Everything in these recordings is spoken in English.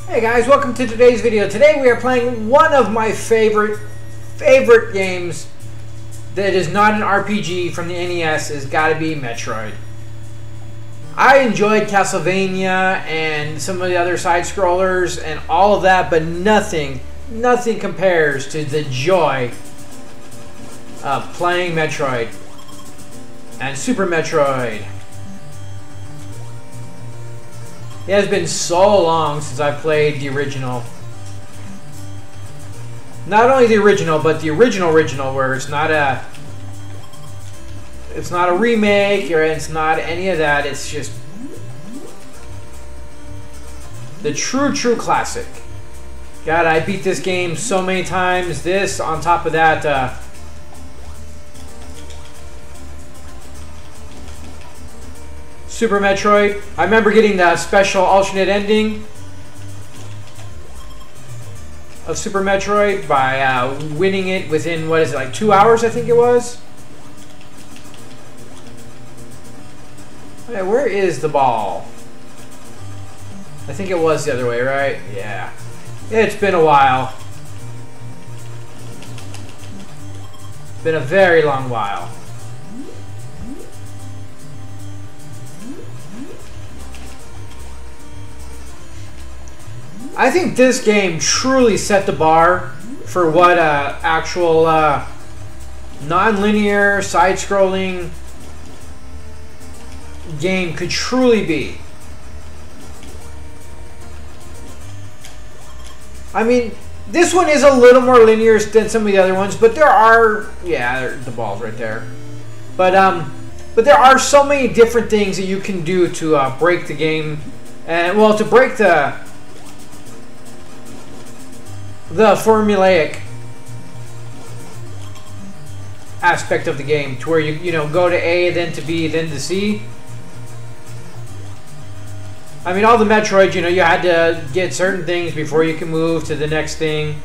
Hey guys, welcome to today's video. Today we are playing one of my favorite games that is not an RPG from the NES. Has got to be Metroid. I enjoyed Castlevania and some of the other side scrollers and all of that, but nothing compares to the joy of playing Metroid and Super Metroid. It has been so long since I played the original. Not only the original, but the original, where it's not a remake or it's not any of that. It's just the true classic. God, I beat this game so many times. This on top of that. Super Metroid. I remember getting the special alternate ending of Super Metroid by winning it within, what is it, like 2 hours, I think it was? Okay, where is the ball? I think it was the other way, right? Yeah. It's been a while. Been a very long while. I think this game truly set the bar for what actual non-linear, side-scrolling game could truly be. I mean, this one is a little more linear than some of the other ones, but there are, yeah, the ball's right there. But there are so many different things that you can do to break the game, and well, to break the formulaic aspect of the game, to where you know, go to A, then to B, then to C. I mean, all the Metroids, you know, you had to get certain things before you can move to the next thing.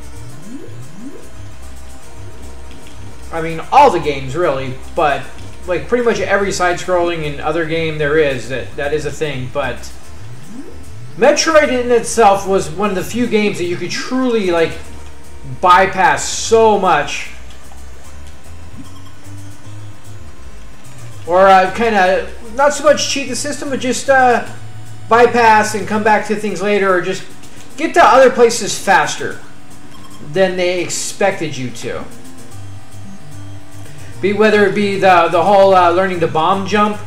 I mean, all the games really, but like pretty much every side-scrolling and other game there is, that is a thing. But Metroid in itself was one of the few games that you could truly like bypass so much, or kind of not so much cheat the system, but just bypass and come back to things later, or just get to other places faster than they expected you to. Whether it be the whole learning to bomb jump,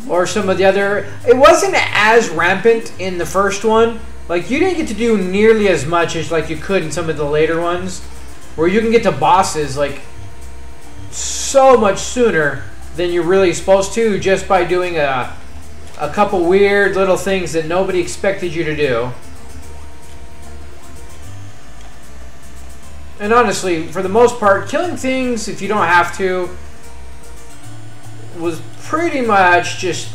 or some of the other. It wasn't as rampant in the first one. Like, you didn't get to do nearly as much as like you could in some of the later ones, where you can get to bosses like so much sooner than you're really supposed to, just by doing a couple weird little things that nobody expected you to do. And honestly, for the most part, killing things if you don't have to was pretty much just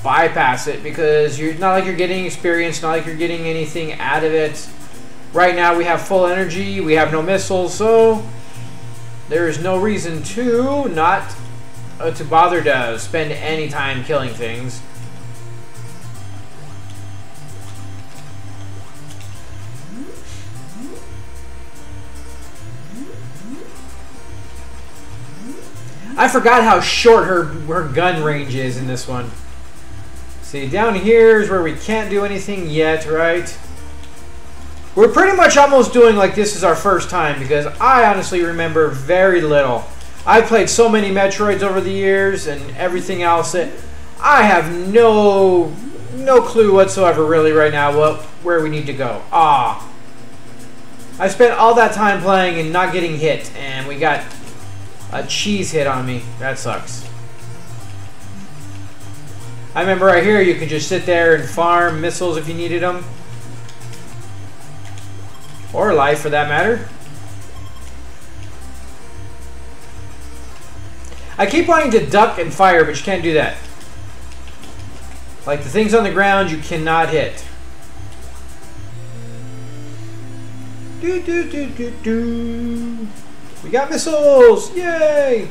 bypass it, because you're not like you're getting experience, not like you're getting anything out of it. Right now we have full energy, we have no missiles, so there is no reason to not to bother to spend any time killing things. I forgot how short her gun range is in this one. See, down here is where we can't do anything yet, right? We're pretty much almost doing like this is our first time, because I honestly remember very little. I've played so many Metroids over the years and everything else that I have no clue whatsoever really right now where we need to go. I spent all that time playing and not getting hit, and we got a cheese hit on me. That sucks. I remember right here you could just sit there and farm missiles if you needed them. Or life, for that matter. I keep wanting to duck and fire, but you can't do that. Like the things on the ground you cannot hit. We got missiles! Yay!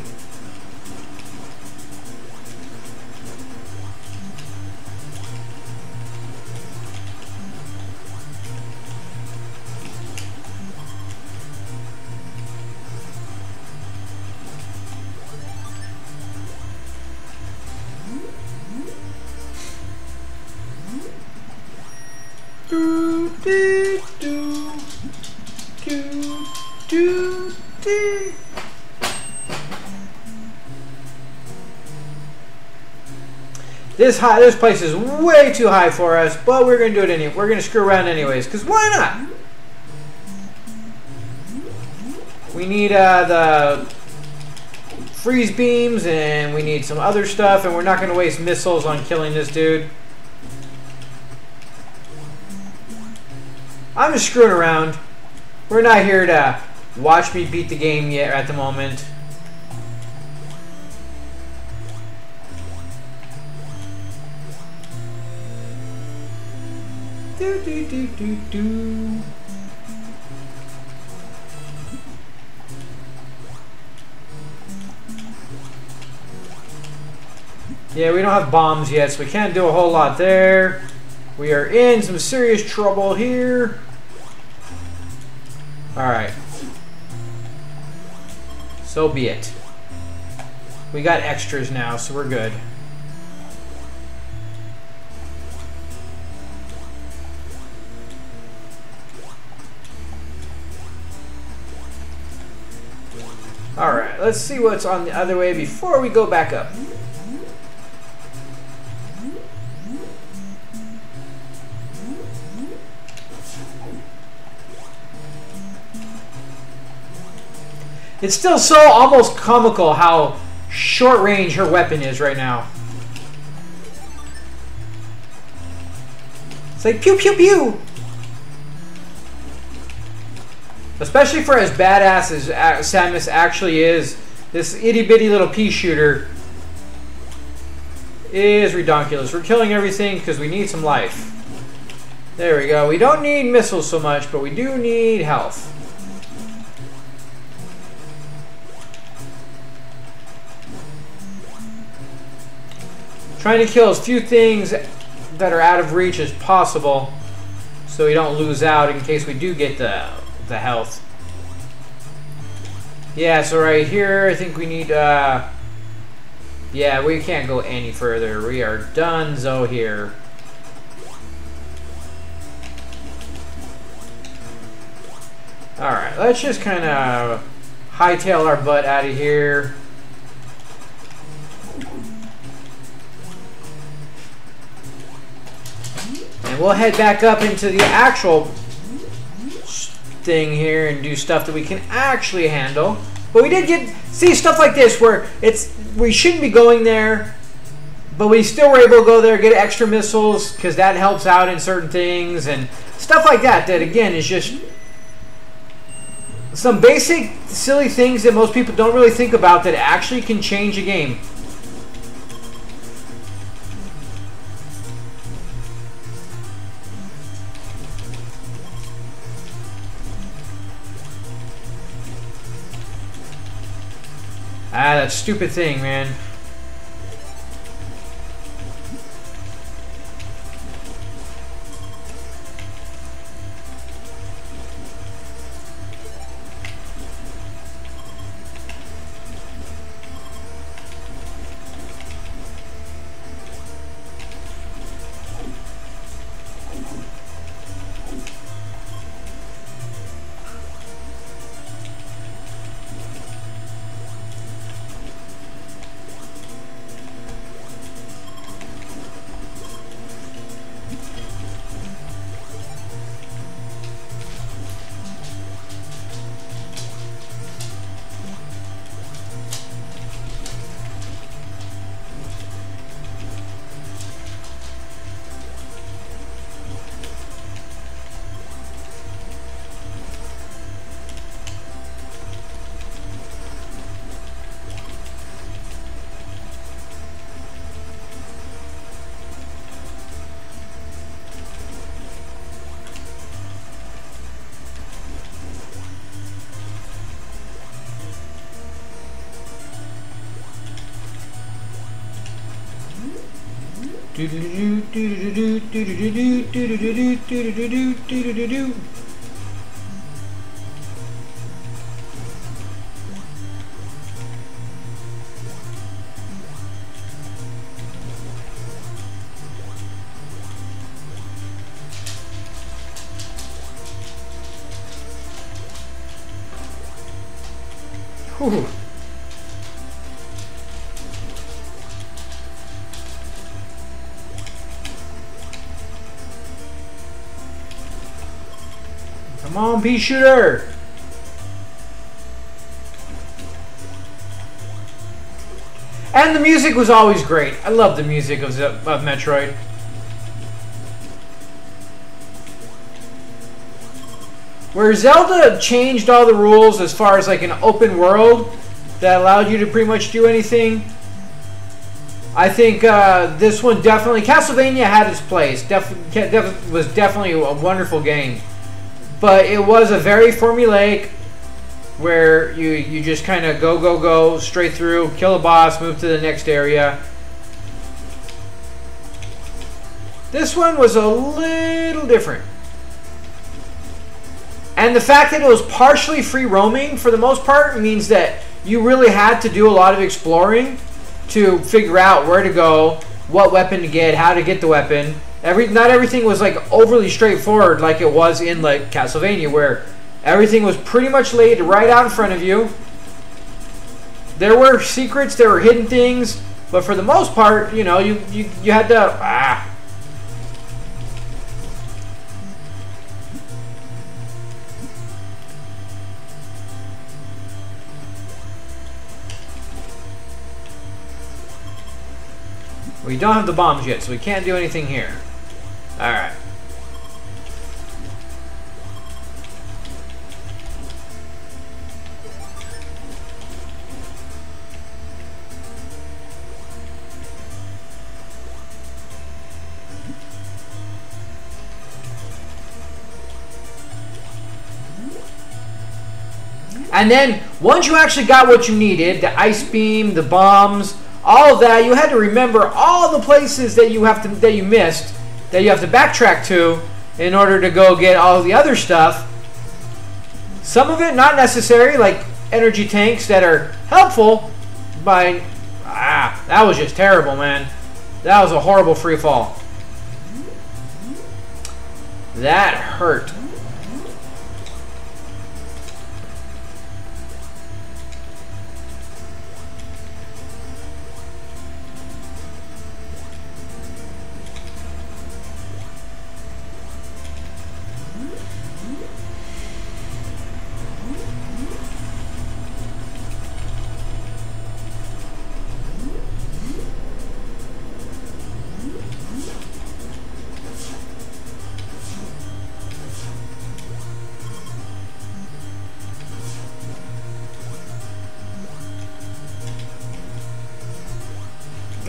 This place is way too high for us, but we're gonna do it anyway. We're gonna screw around anyways, because why not? We need the freeze beams, and we need some other stuff, and we're not gonna waste missiles on killing this dude. I'm just screwing around. We're not here to watch me beat the game yet at the moment. Do, do, do, do, do. Yeah, we don't have bombs yet, so we can't do a whole lot there. We are in some serious trouble here. Alright. So be it. We got extras now, so we're good. Alright, let's see what's on the other way before we go back up. It's still so almost comical how short range her weapon is right now. It's like pew pew pew. Especially for as badass as Samus actually is, this itty bitty little pea shooter is redonkulous. We're killing everything because we need some life. There we go. We don't need missiles so much, but we do need health. Trying to kill as few things that are out of reach as possible, so we don't lose out in case we do get the health. Yeah, so right here, I think we need, yeah, we can't go any further. We are done-zo here. Alright, let's just kind of hightail our butt out of here. And we'll head back up into the actual thing here and do stuff that we can actually handle. But we did see stuff like this where we shouldn't be going there, but we still were able to go there, get extra missiles, because that helps out in certain things and stuff like that. That again is just some basic silly things that most people don't really think about that actually can change a game. Ah, that stupid thing, man. Whew. Come on, pea shooter. And the music was always great. I love the music of Metroid. Where Zelda changed all the rules as far as like an open world that allowed you to pretty much do anything, I think this one definitely, Castlevania had its place. Was definitely a wonderful game. But it was a very formulaic, where you just kind of go straight through, kill a boss, move to the next area. This one was a little different. And the fact that it was partially free roaming for the most part means that you really had to do a lot of exploring to figure out where to go, what weapon to get, how to get the weapon. Not everything was like overly straightforward like it was in like Castlevania, where everything was pretty much laid right out in front of you. There were secrets, there were hidden things, but for the most part, you know, you had to We don't have the bombs yet, so we can't do anything here. Alright. And then, once you actually got what you needed, the ice beam, the bombs, all of that, you had to remember all the places that you missed, that you have to backtrack to in order to go get all the other stuff. Some of it not necessary, like energy tanks that are helpful, but that was just terrible, man. That was a horrible free fall. That hurt.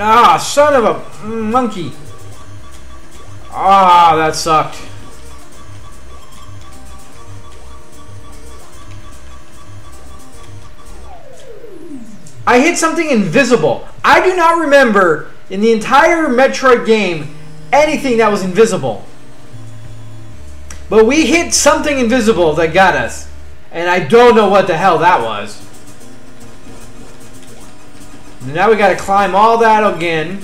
Ah, son of a monkey. Ah, that sucked. I hit something invisible. I do not remember in the entire Metroid game anything that was invisible. But we hit something invisible that got us. And I don't know what the hell that was. Now we gotta climb all that again.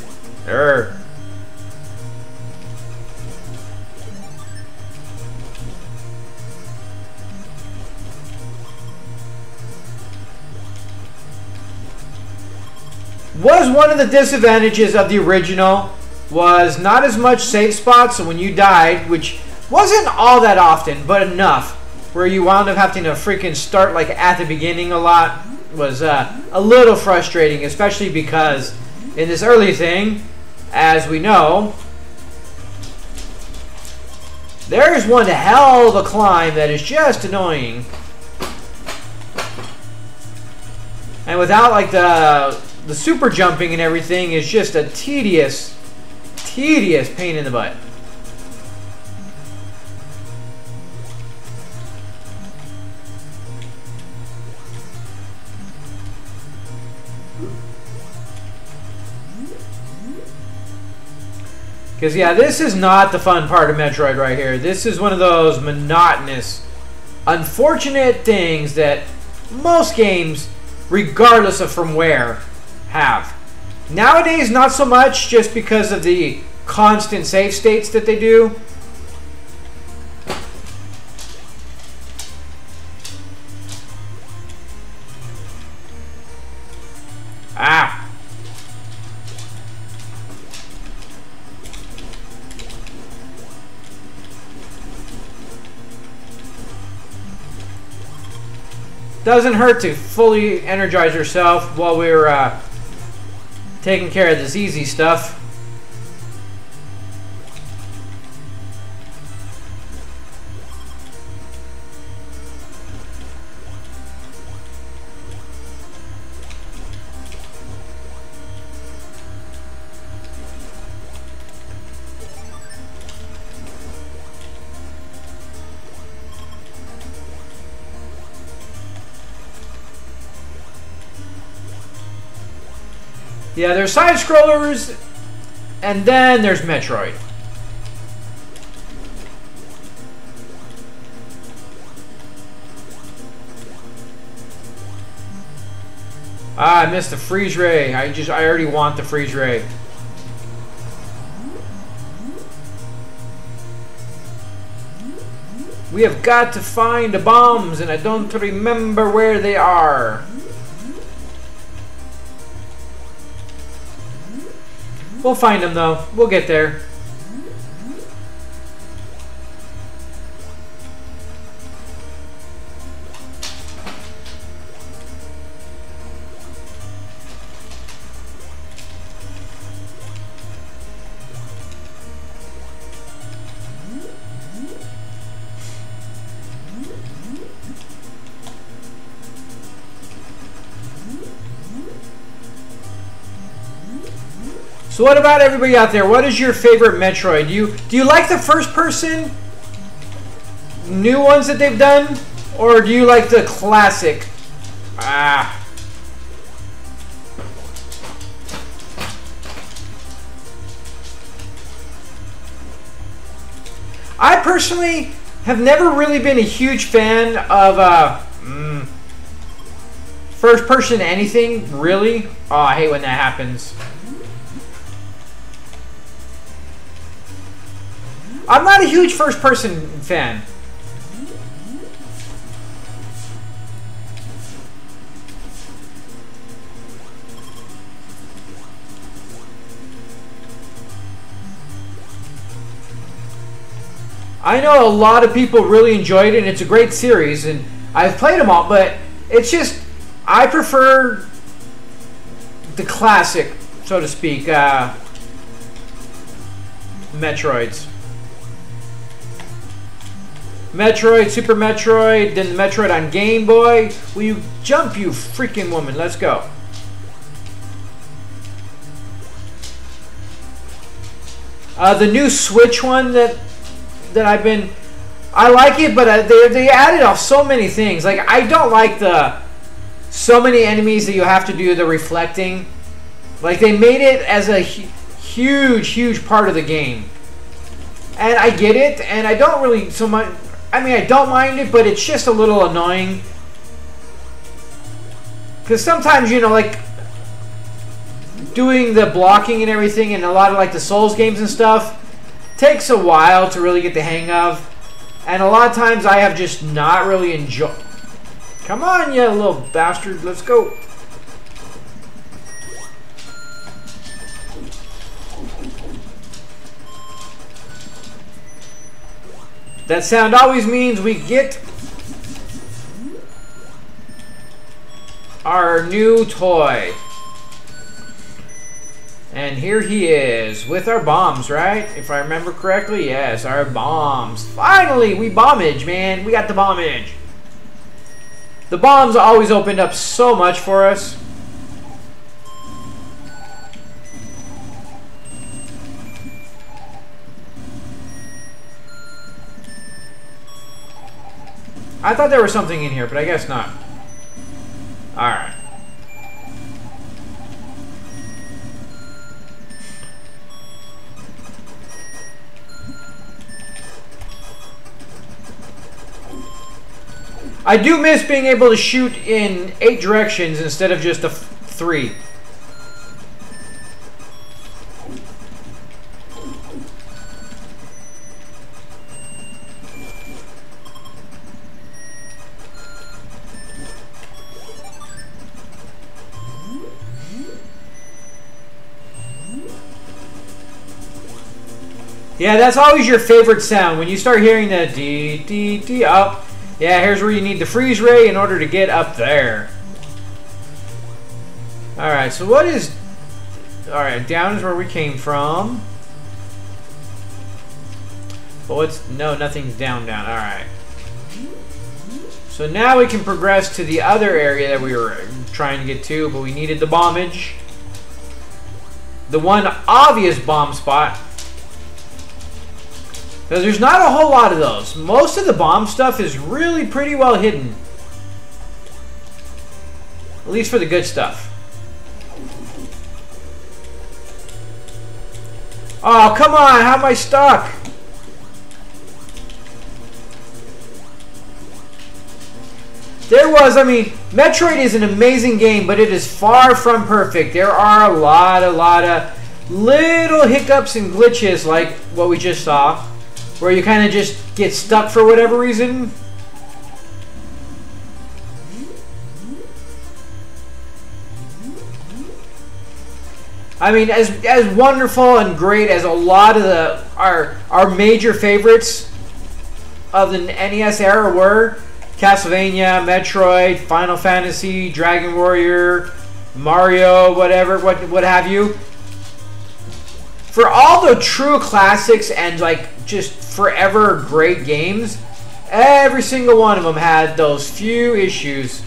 Was one of the disadvantages of the original was not as much save spots, so when you died, which wasn't all that often, but enough, where you wound up having to freaking start like at the beginning a lot, was a little frustrating, especially because in this early thing, as we know, there is one hell of a climb that is just annoying. And without like the super jumping and everything, is just a tedious pain in the butt. Because, yeah, this is not the fun part of Metroid right here. This is one of those monotonous, unfortunate things that most games, regardless of from where, have. Nowadays, not so much, just because of the constant save states that they do. Doesn't hurt to fully energize yourself while we're taking care of this easy stuff. Yeah, there's side-scrollers, and then there's Metroid. Ah, I missed the freeze ray. I already want the freeze ray. We have got to find the bombs, and I don't remember where they are. We'll find them though. We'll get there. So what about everybody out there? What is your favorite Metroid? Do you like the first person new ones that they've done? Or do you like the classic? I personally have never really been a huge fan of first person anything, really. Oh, I hate when that happens. I'm not a huge first-person fan. I know a lot of people really enjoyed it, and it's a great series, and I've played them all, but it's just, I prefer the classic, so to speak, Metroids. Metroid, Super Metroid, then the Metroid on Game Boy. Will you jump, you freaking woman? Let's go. The new Switch one that I've been... I like it, but they added off so many things. Like, I don't like the... So many enemies that you have to do the reflecting. Like, they made it as a huge part of the game. And I get it, and I don't really so much... I mean, I don't mind it, but it's just a little annoying. Because sometimes, you know, like, doing the blocking and everything, and a lot of, like, the Souls games and stuff, takes a while to really get the hang of. And a lot of times I have just not really enjoyed... Come on, you little bastard. Let's go. That sound always means we get our new toy. And here he is with our bombs, right? If I remember correctly, yes, our bombs. Finally, we bombage, man. We got the bombage. The bombs always opened up so much for us. I thought there was something in here, but I guess not. Alright. I do miss being able to shoot in 8 directions instead of just 3. Yeah, that's always your favorite sound when you start hearing that dee dee dee up. Yeah, here's where you need the freeze ray in order to get up there. Alright, so what is... Alright, down is where we came from. But what's... No, nothing's down. Alright. So now we can progress to the other area that we were trying to get to, but we needed the bombage. The one obvious bomb spot. Because there's not a whole lot of those. Most of the bomb stuff is really pretty well hidden. At least for the good stuff. Oh, come on! How am I stuck? There was, I mean, Metroid is an amazing game, but it is far from perfect. There are a lot of little hiccups and glitches like what we just saw, where you kind of just get stuck for whatever reason. I mean, as wonderful and great as a lot of our major favorites of the NES era were, Castlevania, Metroid, Final Fantasy, Dragon Warrior, Mario, whatever, what have you. For all the true classics and like just forever great games, every single one of them had those few issues.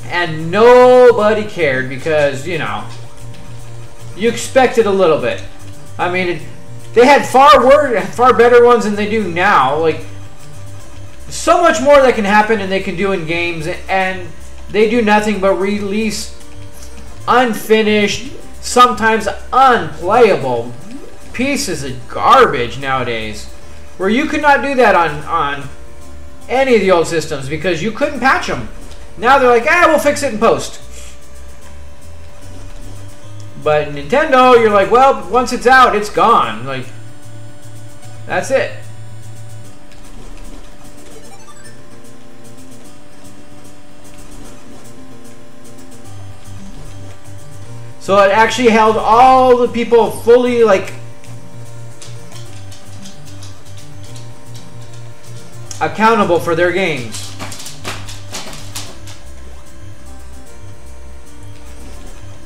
And nobody cared because, you know, you expected a little bit. I mean, they had far better ones than they do now. Like, so much more that can happen and they can do in games, and they do nothing but release unfinished, sometimes unplayable pieces of garbage nowadays. Where you could not do that on any of the old systems because you couldn't patch them. Now they're like, we'll fix it in post. But Nintendo, you're like, well, once it's out, it's gone. Like, that's it. So it actually held all the people fully, like, accountable for their games.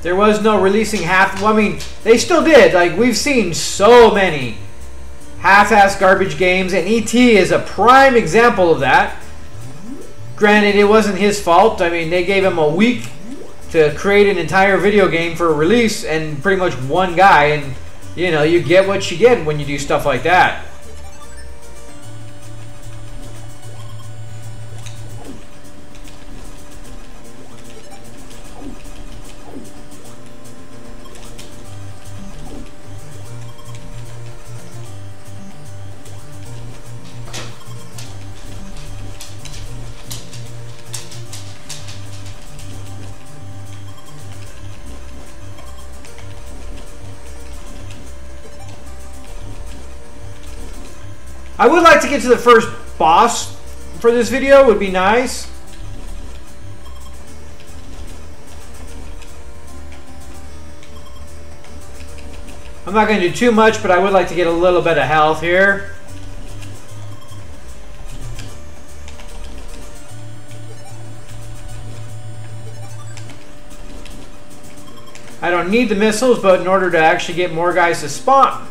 There was no releasing well, I mean, they still did. Like, we've seen so many half-ass garbage games, and E.T. is a prime example of that. Granted, it wasn't his fault. I mean, they gave him a week to create an entire video game for release, and pretty much one guy, and, you know, you get what you get when you do stuff like that. I would like to get to the first boss for this video, would be nice. I'm not going to do too much, but I would like to get a little bit of health here. I don't need the missiles, but in order to actually get more guys to spawn.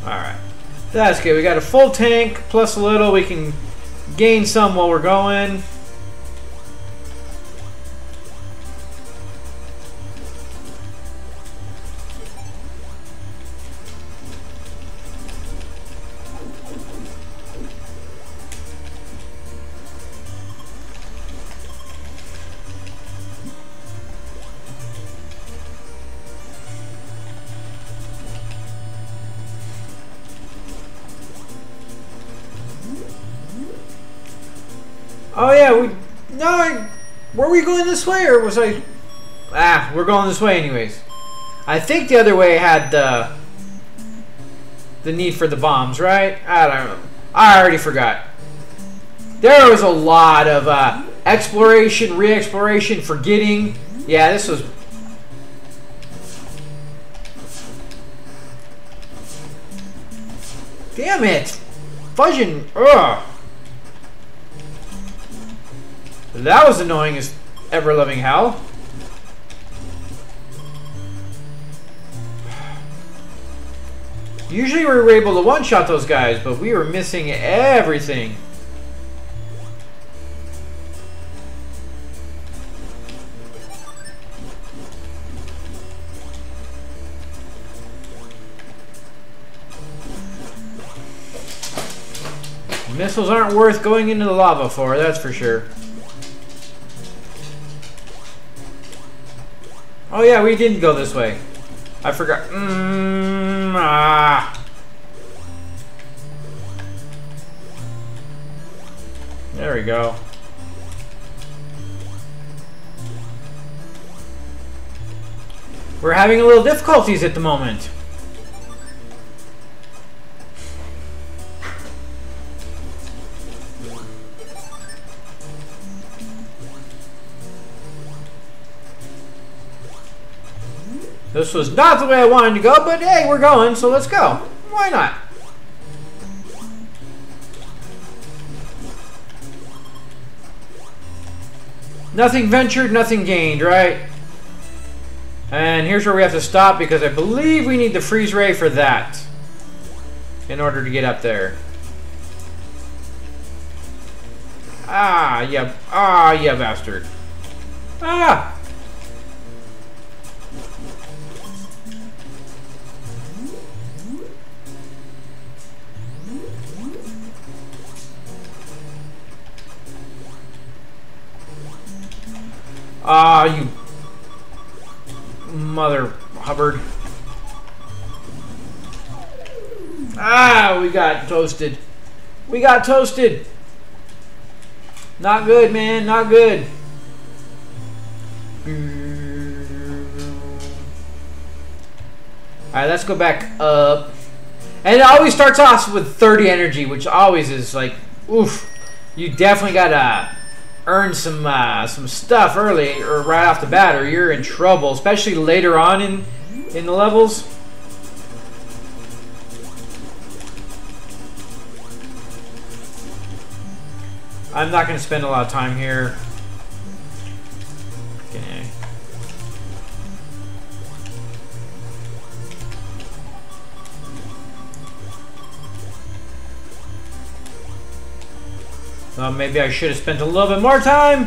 Alright, that's good. We got a full tank plus a little. We can gain some while we're going. Oh yeah, were we going this way or was I? We're going this way anyways. I think the other way had the need for the bombs, right? I don't know. I already forgot. There was a lot of exploration, re-exploration, forgetting. Yeah, this was... Damn it! Fudging. Ugh. That was annoying as ever-loving hell. Usually we were able to one-shot those guys, but we were missing everything. Missiles aren't worth going into the lava for, that's for sure. Oh yeah, we didn't go this way. I forgot. There we go. We're having a little difficulties at the moment. This was not the way I wanted to go, but hey, we're going, so let's go. Why not? Nothing ventured, nothing gained, right? And here's where we have to stop because I believe we need the freeze ray for that in order to get up there. Ah, yeah. Ah, yeah, bastard. Ah! Ah, you mother Hubbard. Ah, we got toasted. We got toasted. Not good, man. Not good. Alright, let's go back up. And it always starts off with 30 energy, which always is like, oof. You definitely gotta earn some stuff early or right off the bat, or you're in trouble, especially later on in the levels. I'm not going to spend a lot of time here. Okay. So maybe I should have spent a little bit more time.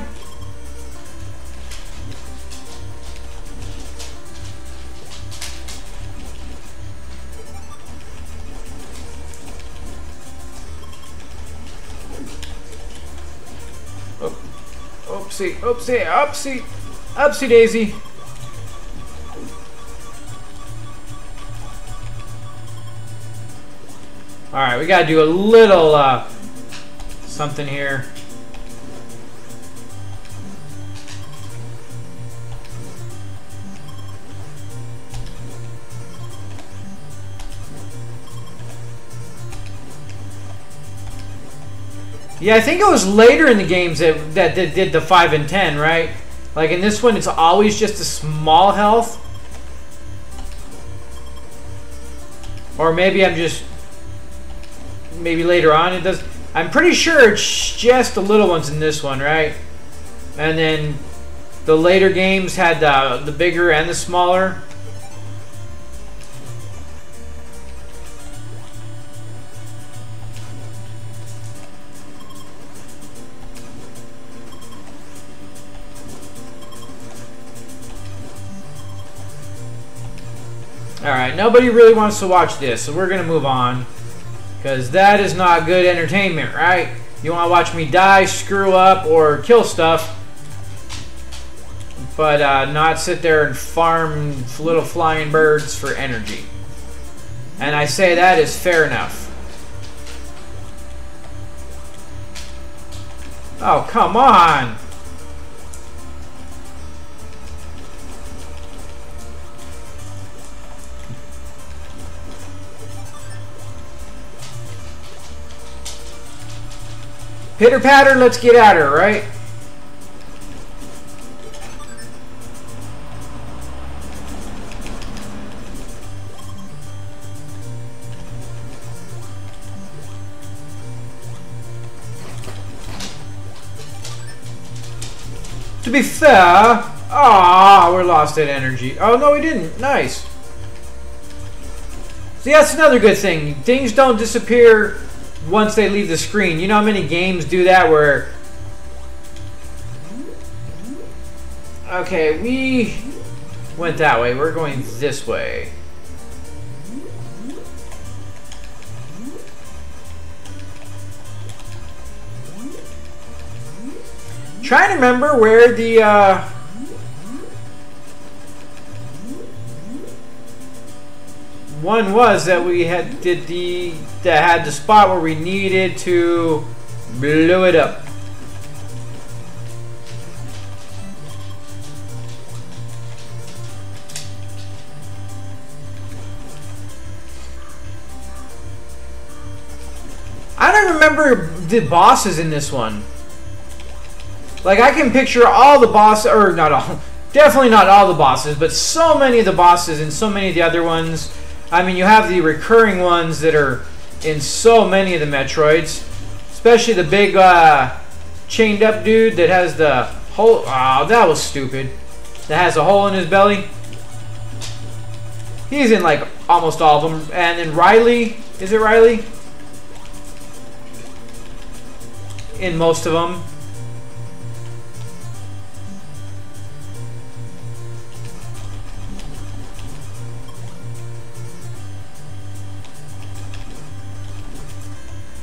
Oh, oopsie, oopsie, oopsie, oopsie daisy. All right, we got to do a little something here. Yeah, I think it was later in the games that did the 5 and 10, right? Like in this one, it's always just a small health. Or maybe I'm just... Maybe later on it does... I'm pretty sure it's just the little ones in this one, right? And then the later games had the bigger and the smaller. Alright, nobody really wants to watch this, so we're going to move on. Because that is not good entertainment, right? You want to watch me die, screw up, or kill stuff. But not sit there and farm little flying birds for energy. And I say that is fair enough. Oh, come on! Pitter patter, let's get at her, right? To be fair, we're lost at energy. Oh, no, we didn't. Nice. See, that's another good thing. Things don't disappear once they leave the screen. You know how many games do that where... Okay, we went that way. We're going this way. Trying to remember where the one was that we had that had the spot where we needed to blow it up. I don't remember the bosses in this one. Like, I can picture all the bosses, or not all, definitely not all the bosses, but so many of the bosses and so many of the other ones. I mean, you have the recurring ones that are in so many of the Metroids, especially the big chained up dude that has the hole. Oh, that was stupid. That has a hole in his belly. He's in like almost all of them. And then Riley, is it Riley? In most of them.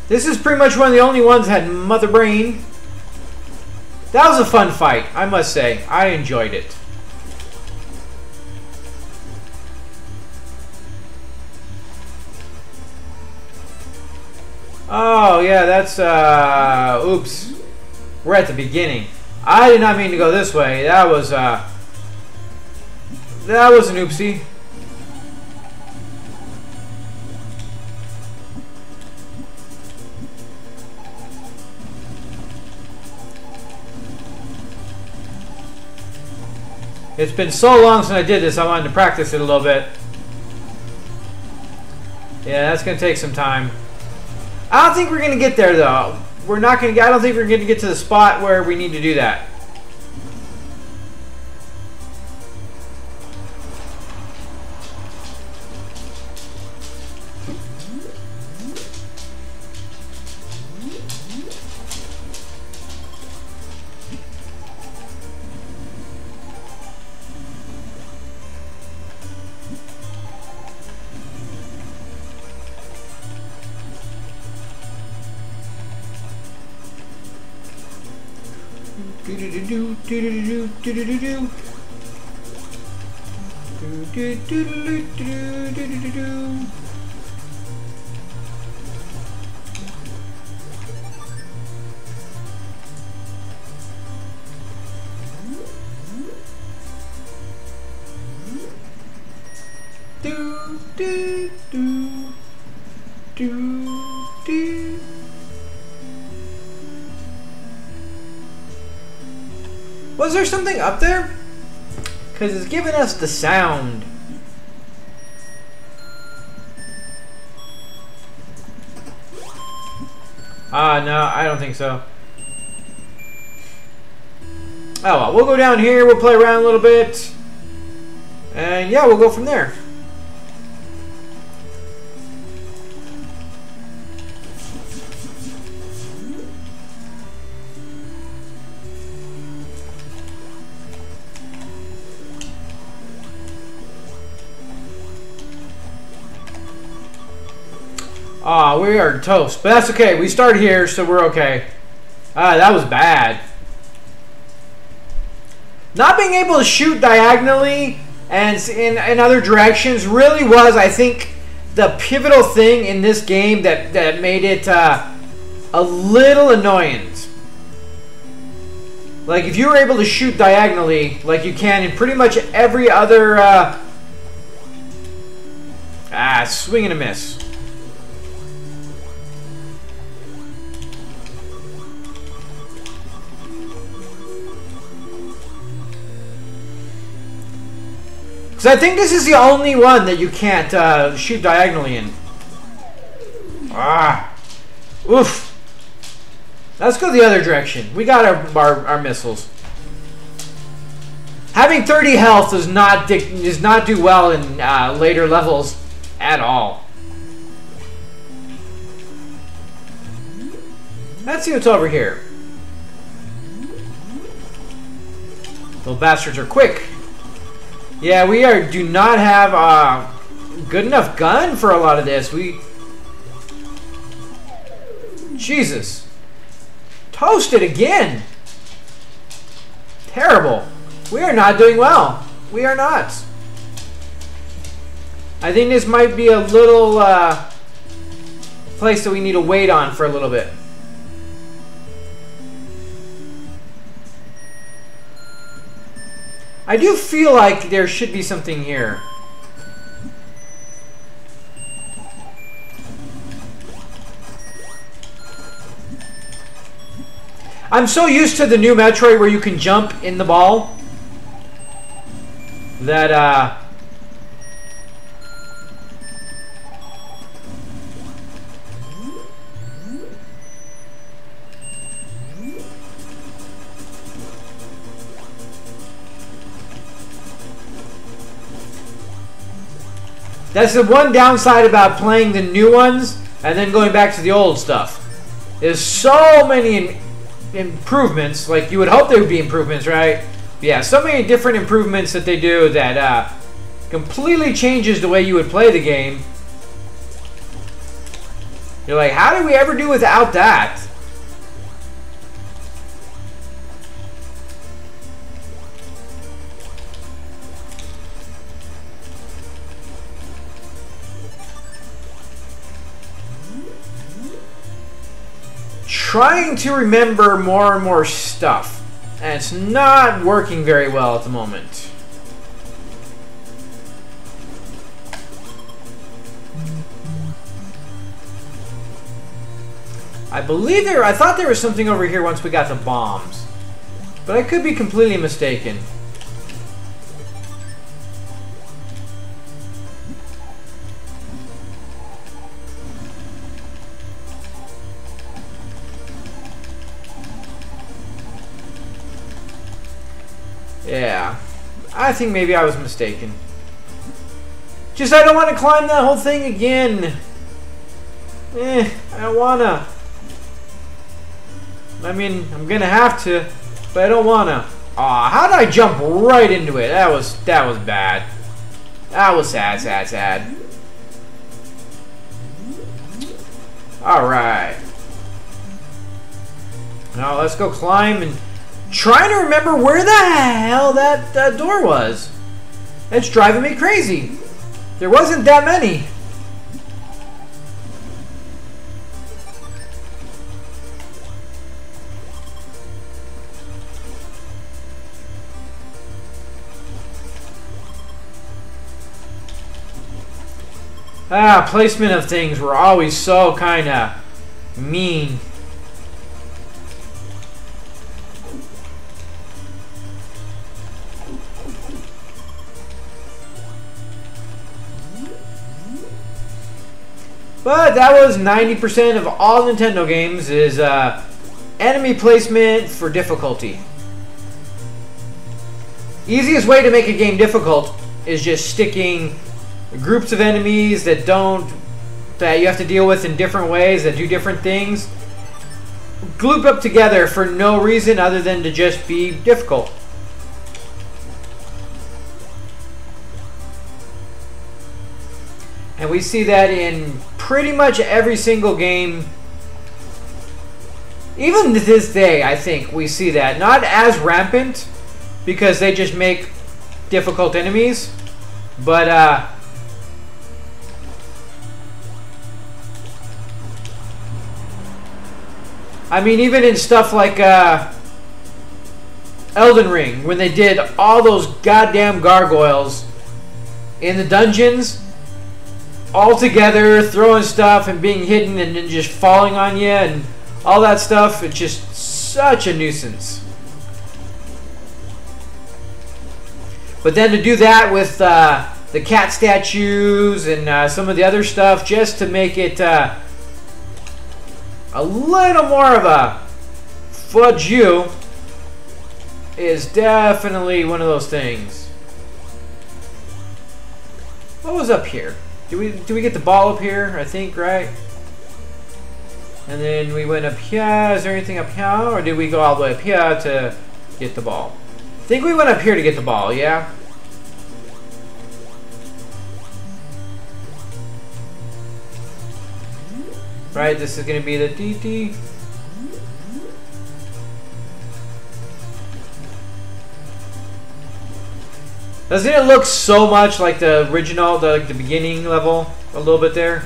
This is pretty much one of the only ones that had Mother Brain. That was a fun fight, I must say. I enjoyed it. Oh, yeah, that's, oops. We're at the beginning. I did not mean to go this way. That was an oopsie. It's been so long since I did this, I wanted to practice it a little bit. Yeah, that's going to take some time. I don't think we're going to get there, though. We're not going to. I don't think we're going to get to the spot where we need to do that. Was there something up there? Because it's giving us the sound. No, I don't think so. Oh well, we'll go down here, we'll play around a little bit. And yeah, we'll go from there. Ah, we are toast. But that's okay. We started here, so we're okay. That was bad. Not being able to shoot diagonally and in other directions really was, I think, the pivotal thing in this game that made it a little annoying. Like, if you were able to shoot diagonally, like you can in pretty much every other... swing and a miss. So I think this is the only one that you can't shoot diagonally in. Ah. Oof. Let's go the other direction. We got our missiles. Having 30 health does not do well in later levels at all. Let's see what's over here. Those bastards are quick. Yeah, we do not have a good enough gun for a lot of this. Jesus. Toasted again. Terrible. We are not doing well. We are not. I think this might be a little place that we need to wait on for a little bit. I do feel like there should be something here. I'm so used to the new Metroid where you can jump in the ball that that's the one downside about playing the new ones and then going back to the old stuff. There's so many improvements, like you would hope there would be improvements, right? Yeah, so many different improvements that they do that completely changes the way you would play the game. You're like, how did we ever do without that? Trying to remember more and more stuff, and it's not working very well at the moment. I thought there was something over here once we got the bombs, but I could be completely mistaken. Yeah, I think maybe I was mistaken. Just I don't want to climb that whole thing again. I don't wanna. I mean, I'm gonna have to, but I don't wanna. Aw, how did I jump right into it? That was bad. That was sad. Alright. Now let's go climb and trying to remember where the hell that door was. It's driving me crazy. There wasn't that many. Placement of things were always so kind of mean. But that was 90% of all Nintendo games is enemy placement for difficulty. Easiest way to make a game difficult is just sticking groups of enemies that you have to deal with in different ways, that do different things, grouped up together for no reason other than to just be difficult. And we see that in pretty much every single game. Even to this day, I think we see that. Not as rampant, because they just make difficult enemies. But, I mean, even in stuff like Elden Ring, when they did all those goddamn gargoyles in the dungeons, all together, throwing stuff and being hidden and then just falling on you and all that stuff, it's just such a nuisance. But then to do that with the cat statues and some of the other stuff, just to make it a little more of a fudge you, is definitely one of those things. What was up here? Did we get the ball up here? I think, right? And then we went up here. Is there anything up here? Or did we go all the way up here to get the ball? I think we went up here to get the ball, yeah? Right, this is going to be the DT. Doesn't it look so much like the original, the beginning level, a little bit there?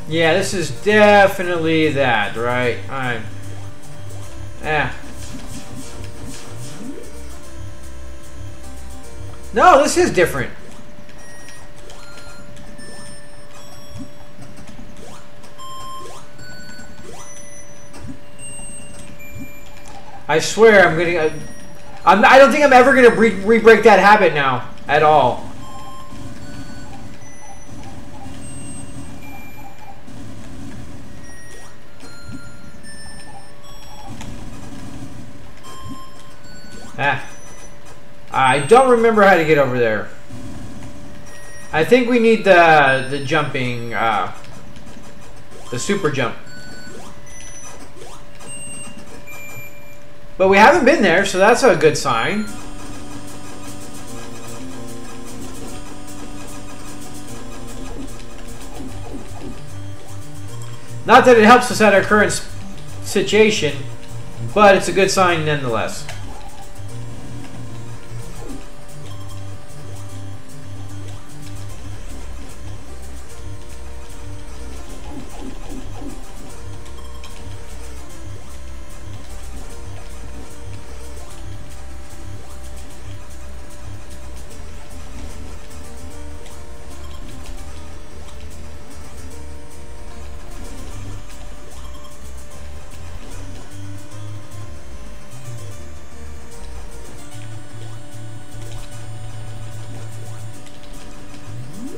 Yeah, this is definitely that, right? No, this is different. I swear I'm gonna... I don't think I'm ever gonna re-break that habit now at all. I don't remember how to get over there. I think we need the jumping, the super jump. But we haven't been there, so that's a good sign. Not that it helps us at our current situation, but it's a good sign nonetheless.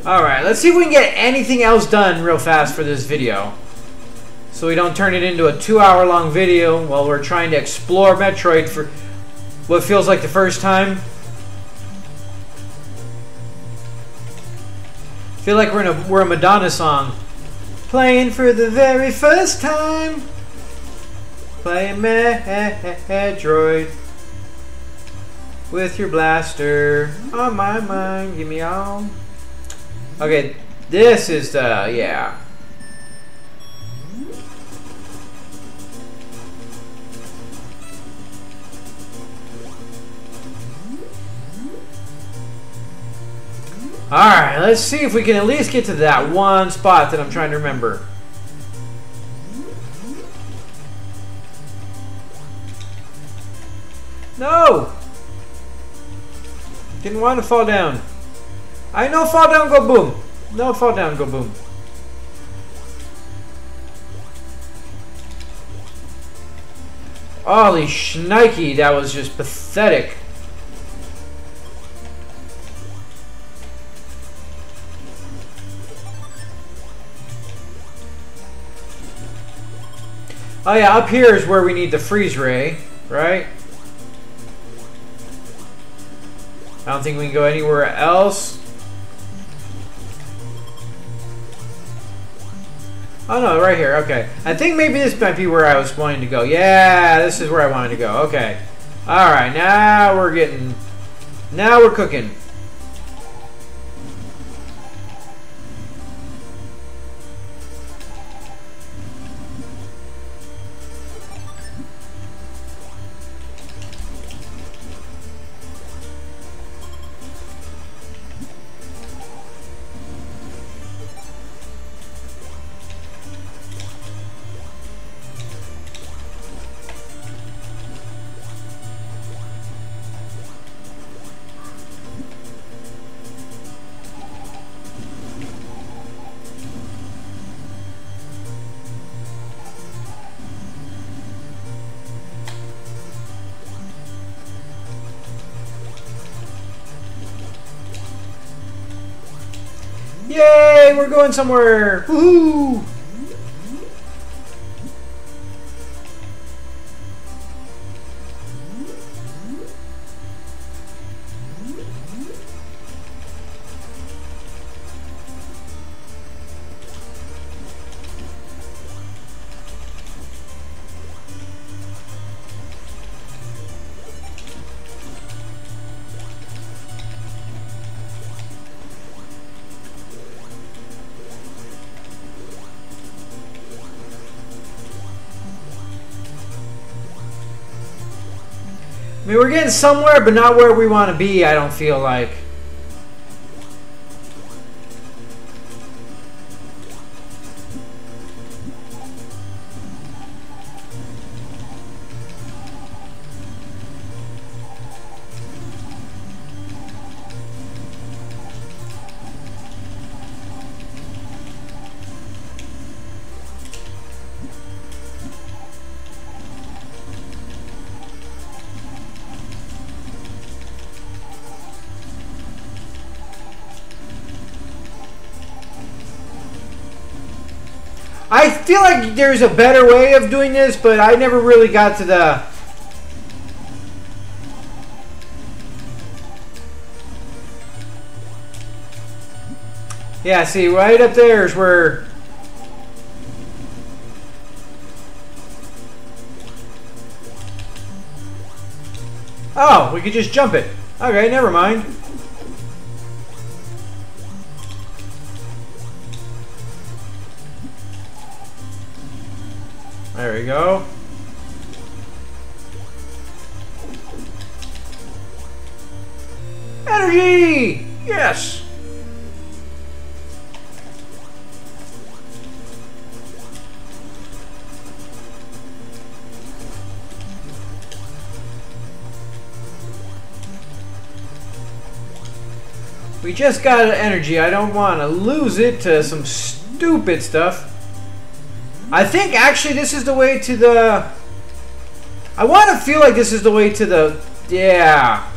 Alright, let's see if we can get anything else done real fast for this video. So we don't turn it into a 2-hour long video while we're trying to explore Metroid for what feels like the first time. I feel like we're a Madonna song. Playing for the very first time. Playing Metroid. With your blaster on my mind. Give me all. Okay, this is the, yeah. Alright, let's see if we can at least get to that one spot that I'm trying to remember. No! Didn't want to fall down. I know fall down, go boom. No fall down, go boom. Holy shnikey, that was just pathetic. Oh yeah, up here is where we need the freeze ray, right? I don't think we can go anywhere else. Oh no, right here, okay. I think maybe this might be where I was wanting to go. Yeah, this is where I wanted to go, okay. Alright, now we're getting... Now we're cooking. Yay, we're going somewhere. Woohoo! I mean, we're getting somewhere, but not where we want to be, I don't feel like. I feel like there's a better way of doing this, but I never really got to the... Yeah, see, right up there is where... Oh, we could just jump it. Okay, never mind. There we go. Energy! Yes! We just got energy. I don't want to lose it to some stupid stuff. I think actually this is the way to the... I want to feel like this is the way to the... Yeah.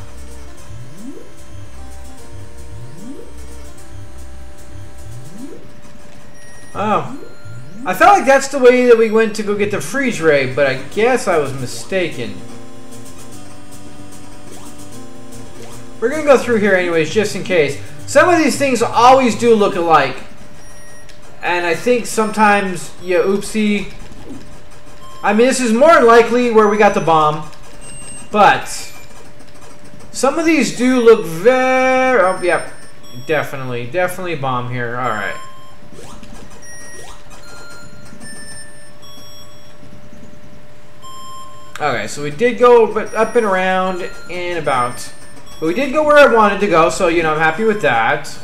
Oh. I felt like that's the way that we went to go get the freeze ray, but I guess I was mistaken. We're going to go through here anyways, just in case. Some of these things always do look alike. And I think sometimes, yeah, oopsie. I mean, this is more than likely where we got the bomb. But some of these do look very... Oh, yeah, definitely a bomb here. All right. Okay, so we did go up and around and about. But we did go where I wanted to go, so, you know, I'm happy with that.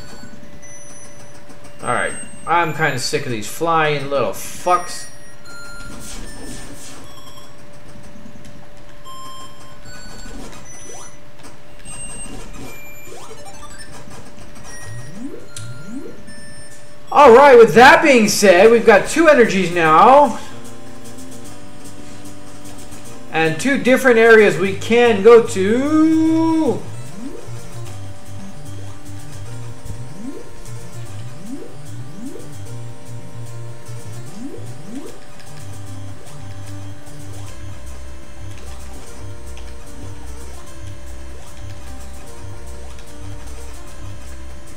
All right. I'm kind of sick of these flying little fucks. Alright, with that being said, we've got 2 energies now. And 2 different areas we can go to.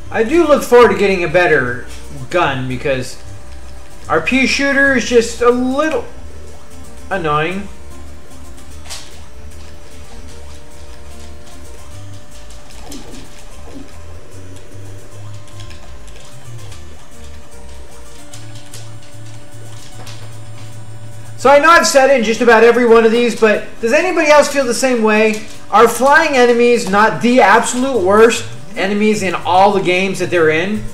I do look forward to getting a better gun because our pea shooter is just a little annoying. So I know I've said it in just about every one of these, but does anybody else feel the same way? Are flying enemies not the absolute worst enemies in all the games that they're in?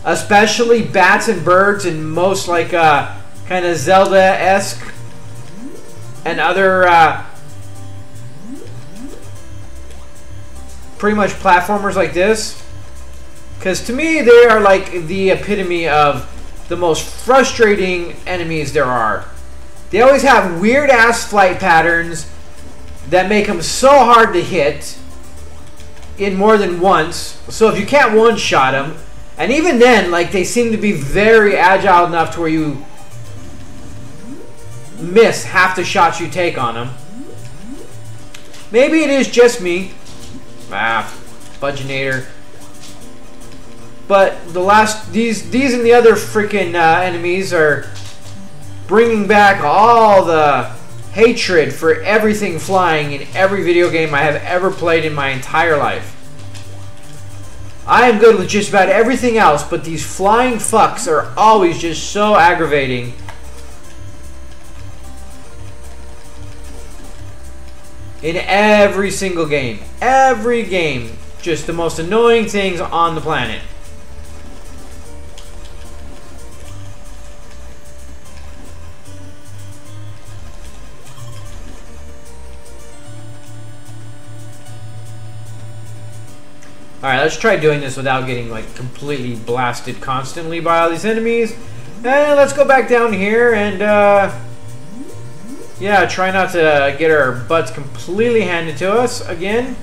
Especially bats and birds and most like kind of Zelda-esque and other pretty much platformers like this. Because to me they are like the epitome of the most frustrating enemies there are. They always have weird ass flight patterns that make them so hard to hit in more than once. So if you can't one-shot them, And even then, like, they seem to be very agile enough to where you miss half the shots you take on them. Maybe it is just me. Fudginator. But these and the other freaking enemies are bringing back all the hatred for everything flying in every video game I have ever played in my entire life. I am good with just about everything else, but these flying fucks are always just so aggravating. In every single game. Every game. Just the most annoying things on the planet. Alright, let's try doing this without getting like completely blasted constantly by all these enemies. And let's go back down here and yeah, try not to get our butts completely handed to us again.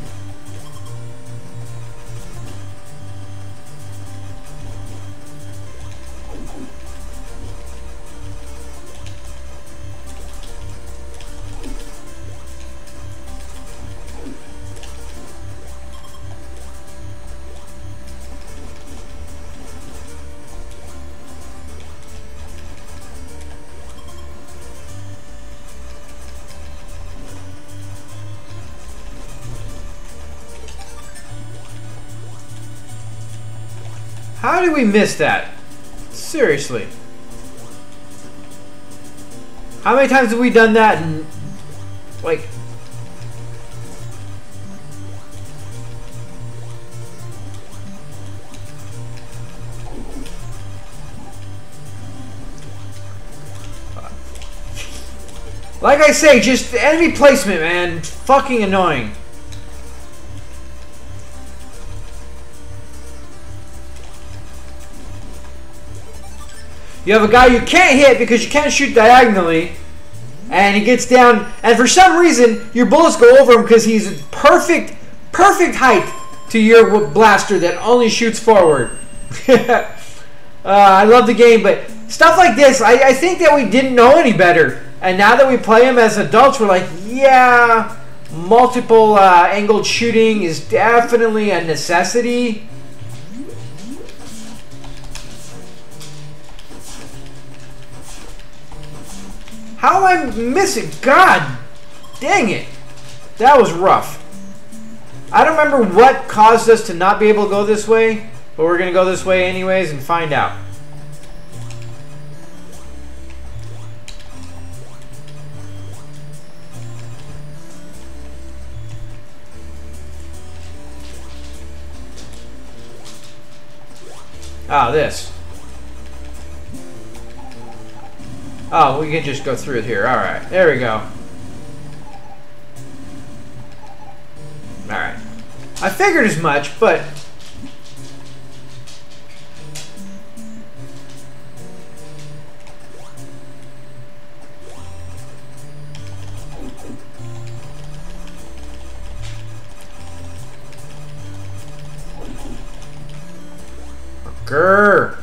How did we miss that? Seriously. How many times have we done that and like I say, just enemy placement, man. Fucking annoying. You have a guy you can't hit because you can't shoot diagonally, and he gets down, and for some reason your bullets go over him because he's perfect height to your blaster that only shoots forward. I love the game, but stuff like this, I think that we didn't know any better, and now that we play them as adults, we're like, yeah, multiple angled shooting is definitely a necessity. How am I missing? God dang it. That was rough. I don't remember what caused us to not be able to go this way, but we're going to go this way anyways and find out. Ah, this. Oh, we can just go through it here. Alright, there we go. Alright. I figured as much, but... Grrr.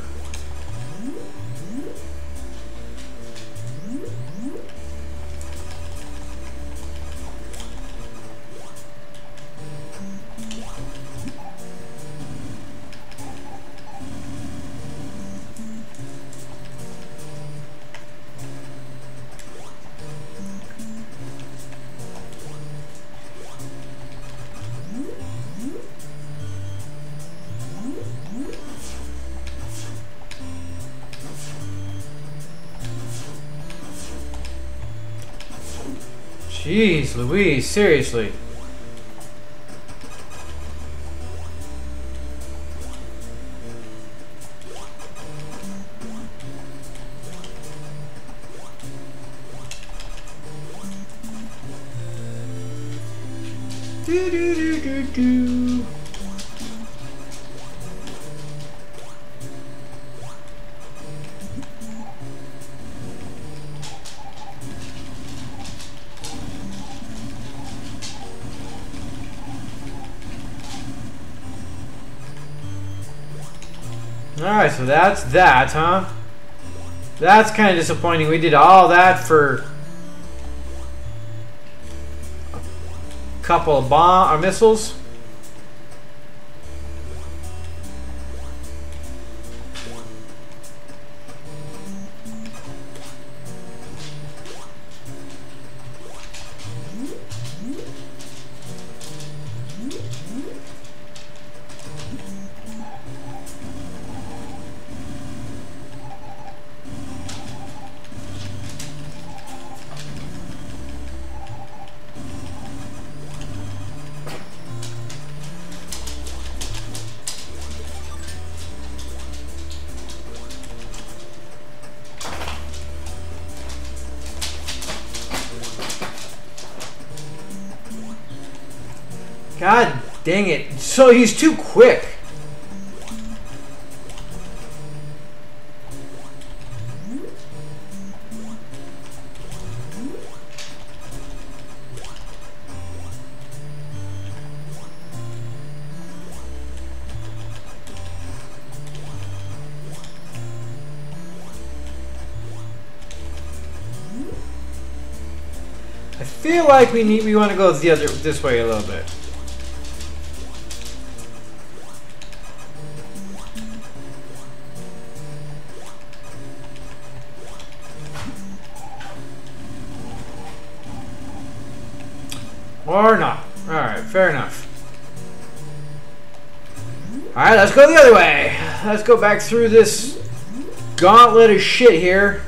Jeez Louise, seriously. Do do do do do. Alright, so that's that, huh? That's kind of disappointing. We did all that for a couple of bomb or missiles. God dang it. So he's too quick. I feel like we want to go this way a little bit. Or not. Alright, fair enough. Alright, let's go the other way. Let's go back through this gauntlet of shit here.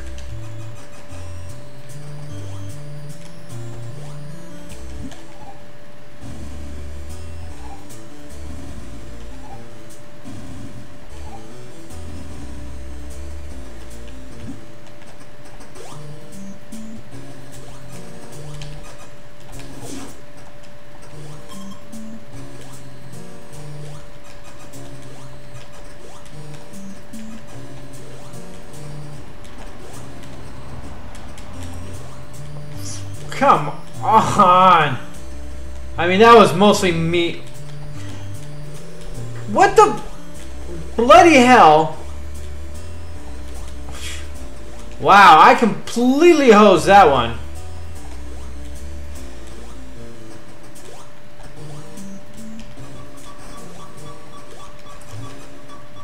Come on! I mean, that was mostly me. What the bloody hell? Wow, I completely hosed that one.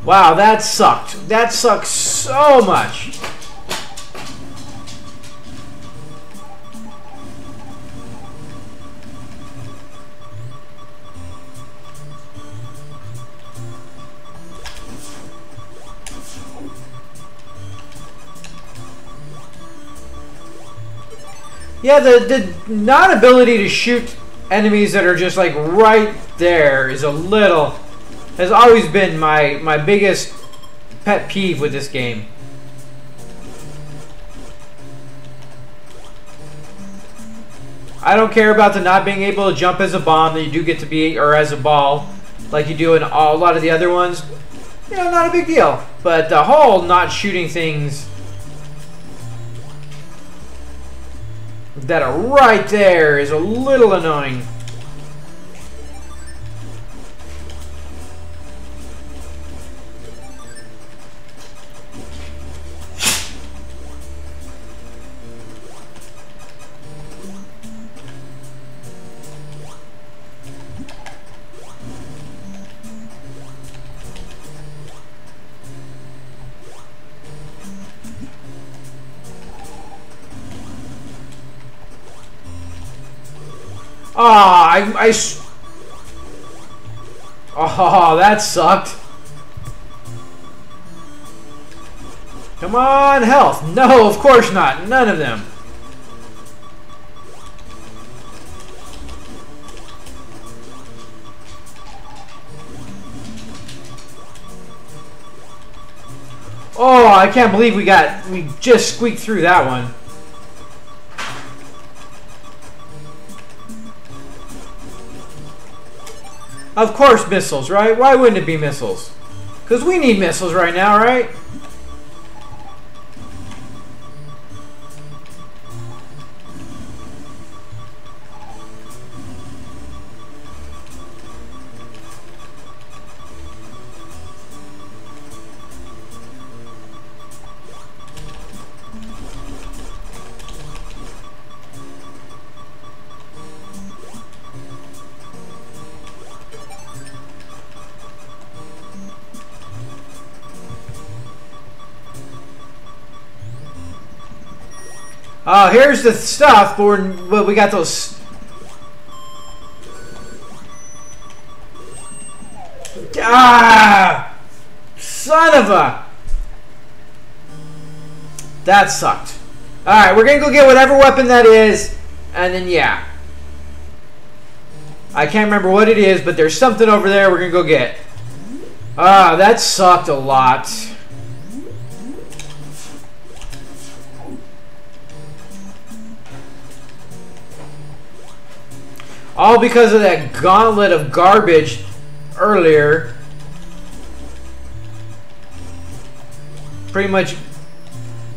Wow, that sucked. That sucks so much. Yeah, the non-ability to shoot enemies that are just like right there is a little, has always been my biggest pet peeve with this game. I don't care about the not being able to jump as a bomb that you do get to be, or as a ball, like you do in a lot of the other ones. You know, not a big deal. But the whole not shooting things that are right there is a little annoying. Oh, that sucked. Come on, health. No, of course not. None of them. Oh, I can't believe we just squeaked through that one. Of course missiles, right? Why wouldn't it be missiles? Because we need missiles right now, right? Oh, here's the stuff, but we got those. Ah! Son of a. That sucked. Alright, we're gonna go get whatever weapon that is, and then yeah. I can't remember what it is, but there's something over there we're gonna go get. Ah, that sucked a lot. All because of that gauntlet of garbage earlier. Pretty much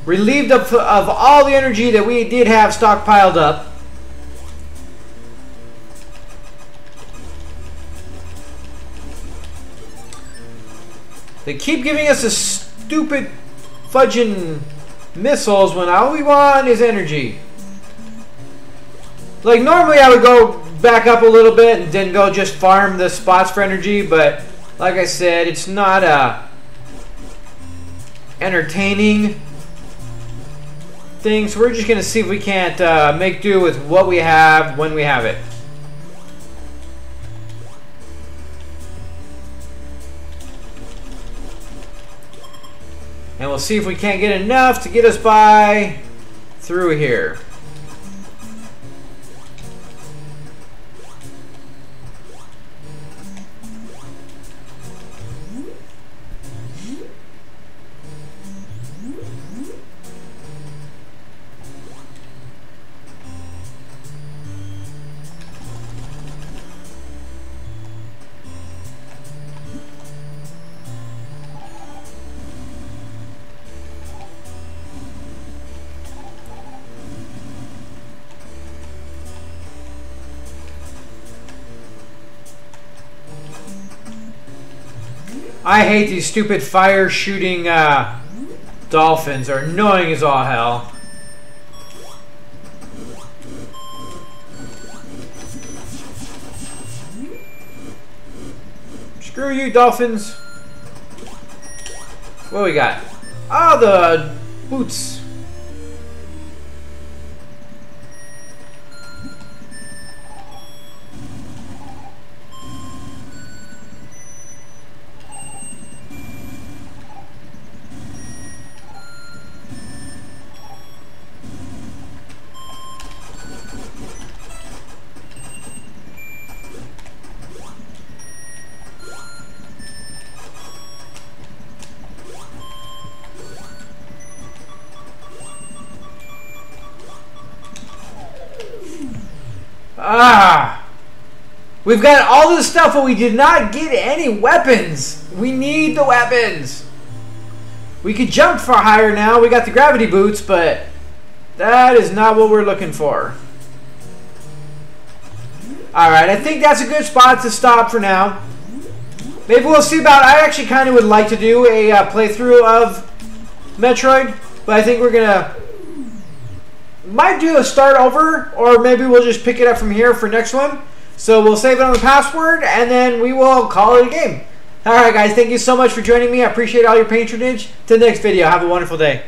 relieved of all the energy that we did have stockpiled up. They keep giving us a stupid fudging missiles when all we want is energy. Like normally I would go back up a little bit and then go just farm the spots for energy, but like I said, it's not entertaining thing, so we're just gonna see if we can't make do with what we have when we have it. And we'll see if we can't get enough to get us by through here. I hate these stupid fire shooting dolphins. They're annoying as all hell. Screw you, dolphins. What we got? Oh, the boots. Ah! We've got all this stuff, but we did not get any weapons. We need the weapons. We could jump far higher now. We got the gravity boots, but that is not what we're looking for. Alright, I think that's a good spot to stop for now. Maybe we'll see about... I actually kind of would like to do a playthrough of Metroid, but I think we're going to... might do a start over, or maybe we'll just pick it up from here for next one. So we'll save it on the password, and then we will call it a game. Alright guys, thank you so much for joining me. I appreciate all your patronage. Till the next video, have a wonderful day.